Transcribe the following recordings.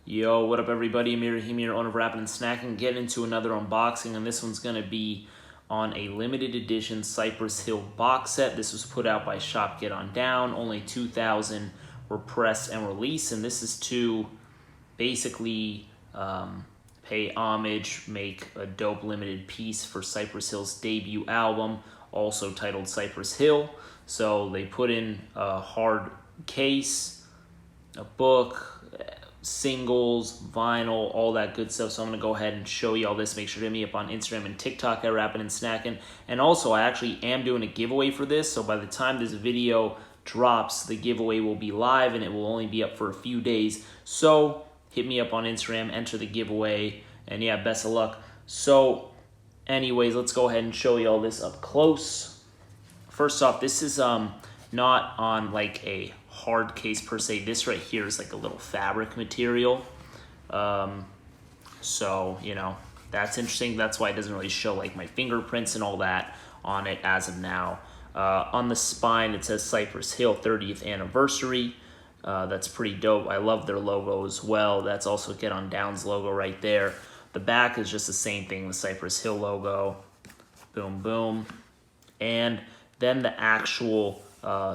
Yo, what up everybody? Amir here, owner of Rappin' and Snacking, getting into another unboxing, and this one's going to be on a limited edition Cypress Hill box set. This was put out by Shop Get On Down. Only 2,000 were pressed and released, and this is to basically pay homage, make a dope limited piece for Cypress Hill's debut album, also titled Cypress Hill. So they put in a hard case, a book, singles, vinyl, all that good stuff. So I'm going to go ahead and show you all this. Make sure to hit me up on Instagram and TikTok at Rappin' and Snackin'. And also, I actually am doing a giveaway for this. So by the time this video drops, the giveaway will be live and it will only be up for a few days. So hit me up on Instagram, enter the giveaway, and yeah, best of luck. So anyways, let's go ahead and show you all this up close. First off, this is not on like a hard case per se. This right here is like a little fabric material. So, you know, that's interesting. That's why it doesn't really show like my fingerprints and all that on it as of now. On the spine, it says Cypress Hill 30th anniversary. That's pretty dope. I love their logo as well. That's also Get On Down's logo right there. The back is just the same thing, the Cypress Hill logo. Boom, boom. And then the actual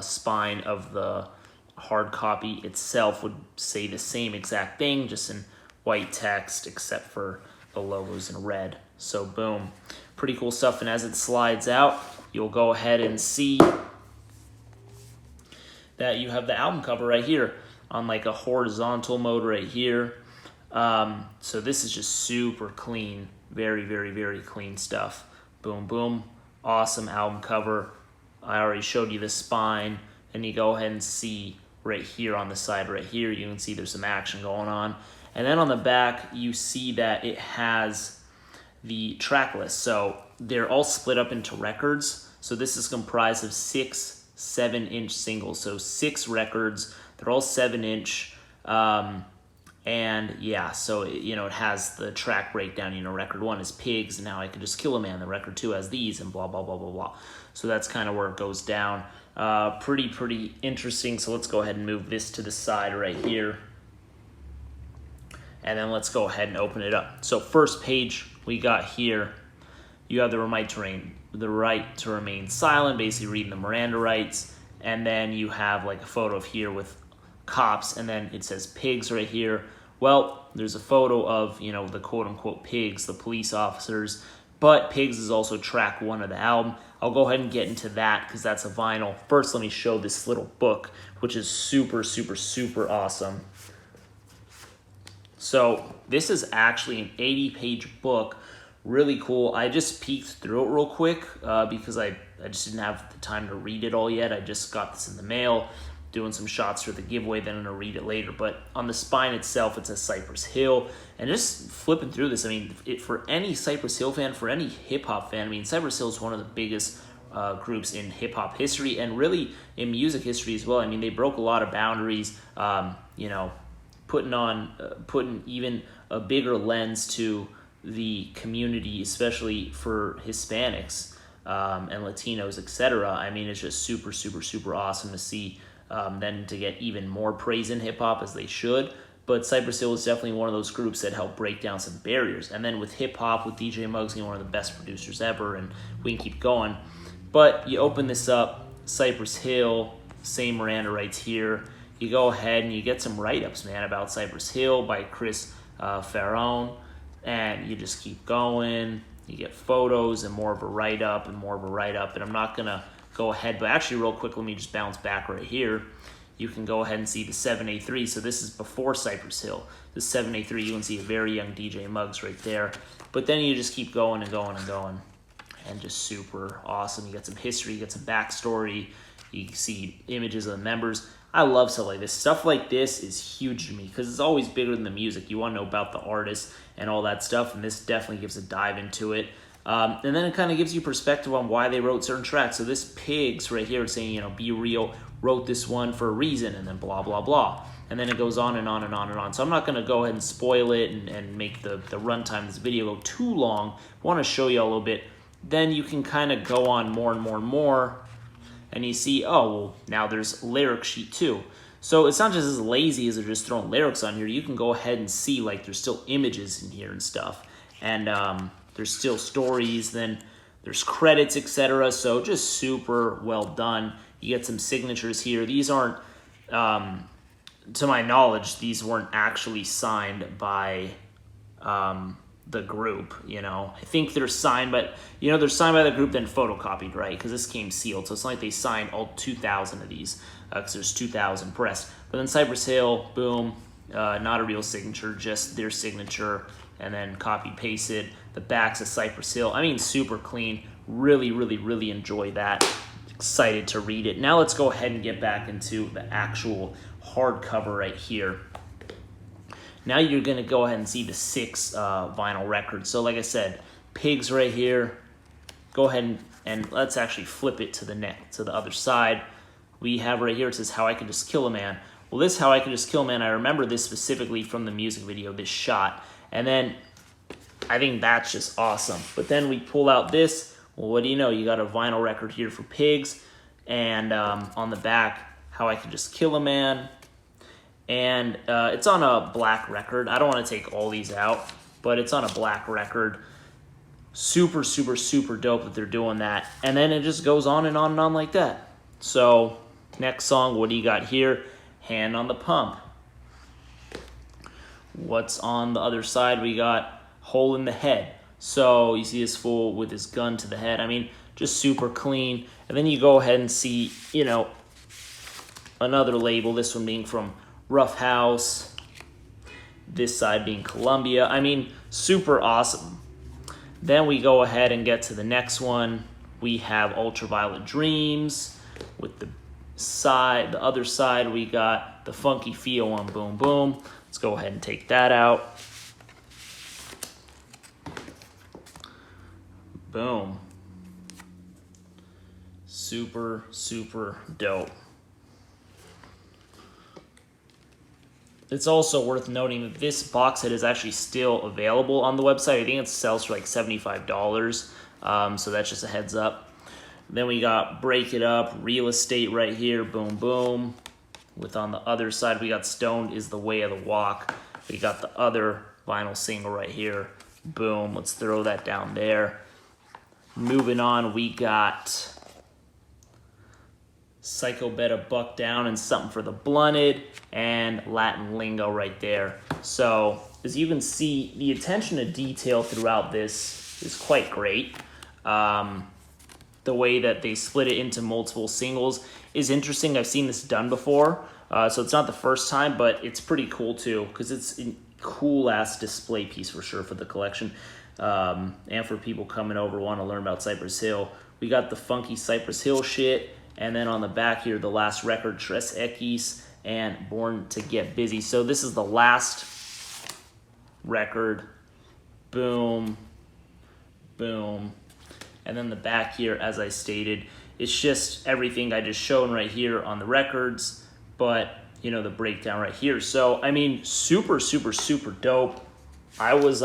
spine of the hard copy itself would say the same exact thing, just in white text, except for the logos in red. So boom, pretty cool stuff. And as it slides out, you'll go ahead and see that you have the album cover right here on like a horizontal mode right here. So this is just super clean, very, very, very clean stuff. Boom, boom, awesome album cover. I already showed you the spine, and you go ahead and see right here on the side right here, you can see there's some action going on. And then on the back, you see that it has the track list. So they're all split up into records. So this is comprised of 6 7-inch singles. So 6 records, they're all 7-inch. And yeah, so it has the track breakdown. Record 1 is Pigs, and Now I Could Just Kill a Man. The record 2 has these, and blah, blah, blah, blah, blah. So that's kind of where it goes down. Pretty interesting. So let's go ahead and move this to the side right here. And then let's go ahead and open it up. So first page we got here, you have the right to remain silent, basically reading the Miranda rights. And then you have like a photo of here with cops, and then it says Pigs right here. Well, there's a photo of, the quote-unquote pigs, the police officers, but Pigs is also track 1 of the album. I'll go ahead and get into that because that's a vinyl. First, let me show this little book, which is super, super, super awesome. So this is actually an 80-page book, really cool. I just peeked through it real quick because I just didn't have the time to read it all yet. I just got this in the mail, doing some shots for the giveaway, then I'm going to read it later. But on the spine itself, it says Cypress Hill. And just flipping through this, for any Cypress Hill fan, for any hip-hop fan, Cypress Hill is one of the biggest groups in hip-hop history and really in music history as well. They broke a lot of boundaries, putting even a bigger lens to the community, especially for Hispanics and Latinos, etc. It's just super, super, super awesome to see them to get even more praise in hip-hop, as they should. But Cypress Hill is definitely one of those groups that helped break down some barriers. And then with hip-hop, with DJ Muggs being one of the best producers ever, and we can keep going. But you open this up, Cypress Hill, same Miranda rights here. You go ahead and you get some write-ups, about Cypress Hill by Chris Farron. And you just keep going. You get photos and more of a write-up and more of a write-up. And I'm not going to go ahead, but actually real quick, let me just bounce back right here. You can go ahead and see the 783. So this is before Cypress Hill. The 783, you can see a very young DJ Muggs right there. But then you just keep going and going and going. And just super awesome. You get some history, you get some backstory. You see images of the members. I love stuff like this. Stuff like this is huge to me because it's always bigger than the music. You want to know about the artist and all that stuff, and this definitely gives a dive into it. And then it kind of gives you perspective on why they wrote certain tracks. So this Pigs right here is saying, Be Real wrote this one for a reason, and then blah, blah, blah. And then it goes on and on and on and on. So I'm not going to go ahead and spoil it and make the runtime of this video go too long. I want to show you a little bit. Then you can kind of go on more and more and more. And you see, oh, well, now there's lyric sheet too. So it's not just as lazy as they're just throwing lyrics on here. You can go ahead and see, like, there's still images in here and stuff. And there's still stories, then there's credits, etc. So just super well done. You get some signatures here. These aren't, to my knowledge, these weren't actually signed by the group, you know. I think they're signed, but, you know, they're signed by the group, then photocopied, right? Because this came sealed. So it's not like they signed all 2,000 of these, because there's 2,000 pressed. But then Cypress Hill, boom, not a real signature, just their signature, and then copy paste it. The back's a Cypress Hill. I mean, super clean. Really, really, really enjoy that. Excited to read it. Now let's go ahead and get back into the actual hardcover right here. Now you're going to go ahead and see the 6 vinyl records. So like I said, Pigs right here. Go ahead and let's actually flip it to the other side. We have right here, it says How I Could Just Kill a Man. Well, this How I Could Just Kill a Man, I remember this specifically from the music video, this shot. And then I think that's just awesome. But then we pull out this. Well, what do you know? You got a vinyl record here for Pigs. And on the back, How I Could Just Kill a Man. And it's on a black record. I don't want to take all these out, but it's on a black record. Super, super, super dope that they're doing that. And then it just goes on and on and on like that. So next song, what do you got here? Hand on the Pump. What's on the other side? We got Hole in the Head. So you see this fool with his gun to the head. I mean, just super clean. And then you go ahead and see, you know, another label, this one being from Rough House, this side being Columbia. I mean, super awesome. Then we go ahead and get to the next one. We have Ultraviolet Dreams. With the other side, we got the Funky Feel on Boom Boom. Let's go ahead and take that out. Boom. Super, super dope. It's also worth noting that this box set is actually still available on the website. I think it sells for like $75, so that's just a heads up. Then we got Break It Up, Real Estate right here, boom, boom. With on the other side, we got Stoned is the Way of the Walk. We got the other vinyl single right here, boom. Let's throw that down there. Moving on, we got Psycho Betta Buck Down and Something for the Blunted, and Latin Lingo right there. So as you can see, the attention to detail throughout this is quite great. The way that they split it into multiple singles is interesting. I've seen this done before, so it's not the first time, but it's pretty cool too, because it's a cool ass display piece for sure for the collection, and for people coming over want to learn about Cypress Hill. We got the funky Cypress Hill shit. And then on the back here, the last record, Tres X and Born to Get Busy. So this is the last record. Boom, boom. And then the back here, as I stated, it's just everything I just shown right here on the records, but, you know, the breakdown right here. So, I mean, super, super, super dope. I was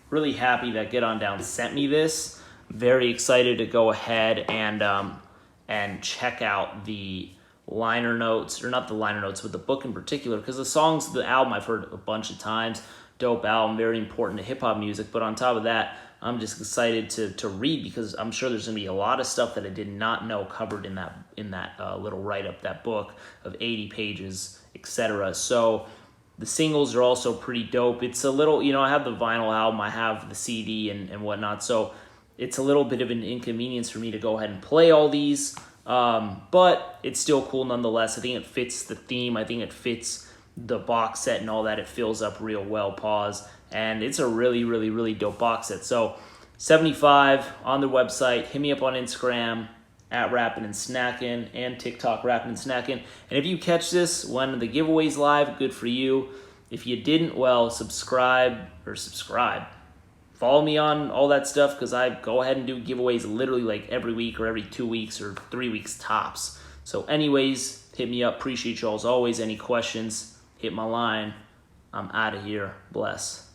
really happy that Get On Down sent me this. Very excited to go ahead and check out the liner notes, or not the liner notes, but the book in particular, because the songs, the album I've heard a bunch of times. Dope album, very important to hip-hop music. But on top of that, I'm just excited to read, because I'm sure there's going to be a lot of stuff that I did not know covered in that little write-up, that book of 80 pages, etc. So the singles are also pretty dope. It's a little, you know, I have the vinyl album, I have the CD and whatnot, so it's a little bit of an inconvenience for me to go ahead and play all these, but it's still cool nonetheless. I think it fits the theme. I think it fits the box set and all that. It fills up real well, pause. And it's a really, really, really dope box set. So $75 on their website. Hit me up on Instagram at Rappin' and Snackin', and TikTok Rappin' and Snackin'. And if you catch this when the giveaway's live, good for you. If you didn't, well, subscribe. Follow me on all that stuff, because I go ahead and do giveaways literally like every week or every 2 weeks or 3 weeks tops. So anyways, hit me up. Appreciate you all as always. Any questions, hit my line. I'm out of here. Bless.